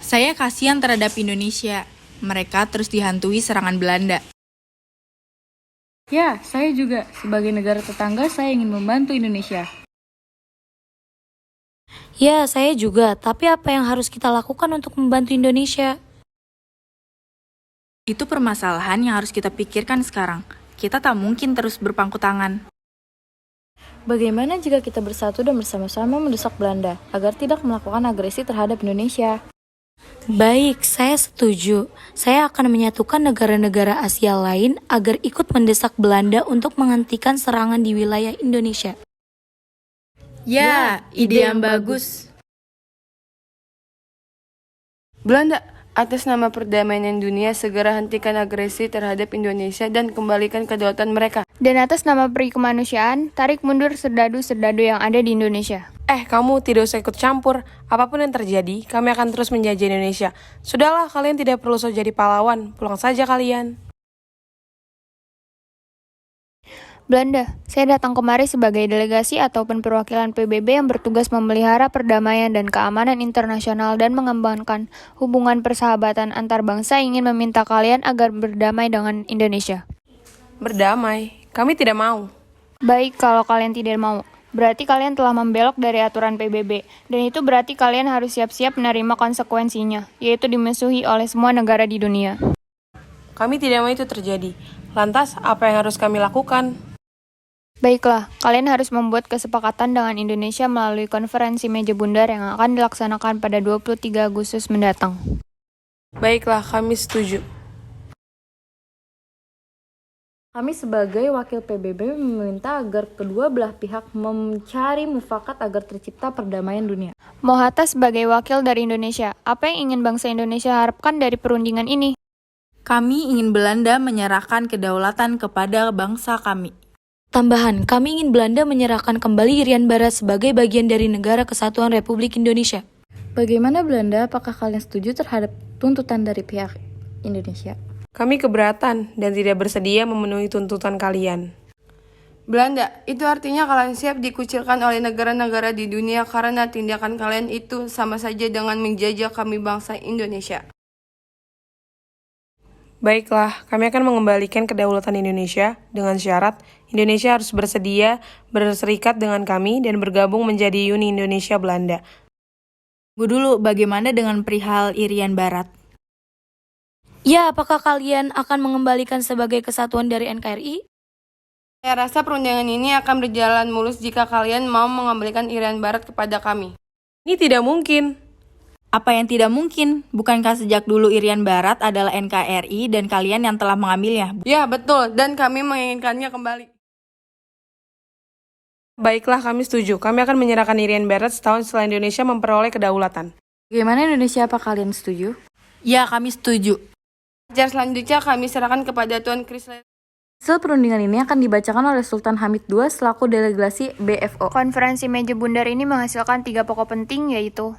Saya kasihan terhadap Indonesia. Mereka terus dihantui serangan Belanda. Ya, saya juga. Sebagai negara tetangga, saya ingin membantu Indonesia. Ya, saya juga. Tapi apa yang harus kita lakukan untuk membantu Indonesia? Itu permasalahan yang harus kita pikirkan sekarang. Kita tak mungkin terus berpangku tangan. Bagaimana jika kita bersatu dan bersama-sama mendesak Belanda agar tidak melakukan agresi terhadap Indonesia? Baik, saya setuju. Saya akan menyatukan negara-negara Asia lain agar ikut mendesak Belanda untuk menghentikan serangan di wilayah Indonesia. Ya, ide yang bagus. Belanda, atas nama perdamaian dunia, segera hentikan agresi terhadap Indonesia dan kembalikan kedaulatan mereka. Dan atas nama peri kemanusiaan, tarik mundur serdadu-serdadu yang ada di Indonesia. Kamu tidak usah ikut campur. Apapun yang terjadi, kami akan terus menjajah Indonesia. Sudahlah, kalian tidak perlu jadi pahlawan. Pulang saja kalian. Belanda, saya datang kemari sebagai delegasi ataupun perwakilan PBB yang bertugas memelihara perdamaian dan keamanan internasional dan mengembangkan hubungan persahabatan antar bangsa. Ingin meminta kalian agar berdamai dengan Indonesia. Berdamai? Kami tidak mau. Baik, kalau kalian tidak mau, berarti kalian telah membelok dari aturan PBB, dan itu berarti kalian harus siap-siap menerima konsekuensinya, yaitu dimusuhi oleh semua negara di dunia. Kami tidak mau itu terjadi. Lantas, apa yang harus kami lakukan? Baiklah, kalian harus membuat kesepakatan dengan Indonesia melalui konferensi meja bundar yang akan dilaksanakan pada 23 Agustus mendatang. Baiklah, kami setuju. Kami sebagai wakil PBB meminta agar kedua belah pihak mencari mufakat agar tercipta perdamaian dunia. Mohatta sebagai wakil dari Indonesia, apa yang ingin bangsa Indonesia harapkan dari perundingan ini? Kami ingin Belanda menyerahkan kedaulatan kepada bangsa kami. Tambahan, kami ingin Belanda menyerahkan kembali Irian Barat sebagai bagian dari Negara Kesatuan Republik Indonesia. Bagaimana Belanda? Apakah kalian setuju terhadap tuntutan dari pihak Indonesia? Kami keberatan dan tidak bersedia memenuhi tuntutan kalian. Belanda, itu artinya kalian siap dikucilkan oleh negara-negara di dunia karena tindakan kalian itu sama saja dengan menjajah kami bangsa Indonesia. Baiklah, kami akan mengembalikan kedaulatan Indonesia dengan syarat Indonesia harus bersedia berserikat dengan kami dan bergabung menjadi Uni Indonesia Belanda. Tunggu dulu, bagaimana dengan perihal Irian Barat? Ya, apakah kalian akan mengembalikan sebagai kesatuan dari NKRI? Saya rasa perundingan ini akan berjalan mulus jika kalian mau mengembalikan Irian Barat kepada kami. Ini tidak mungkin. Apa yang tidak mungkin? Bukankah sejak dulu Irian Barat adalah NKRI dan kalian yang telah mengambilnya? Ya, betul, dan kami menginginkannya kembali. Baiklah, kami setuju. Kami akan menyerahkan Irian Barat setahun setelah Indonesia memperoleh kedaulatan. Bagaimana Indonesia? Apa kalian setuju? Ya, kami setuju. Ajar selanjutnya kami serahkan kepada Tuan Chrysler. Hasil perundingan ini akan dibacakan oleh Sultan Hamid II selaku delegasi BFO. Konferensi meja bundar ini menghasilkan 3 pokok penting, yaitu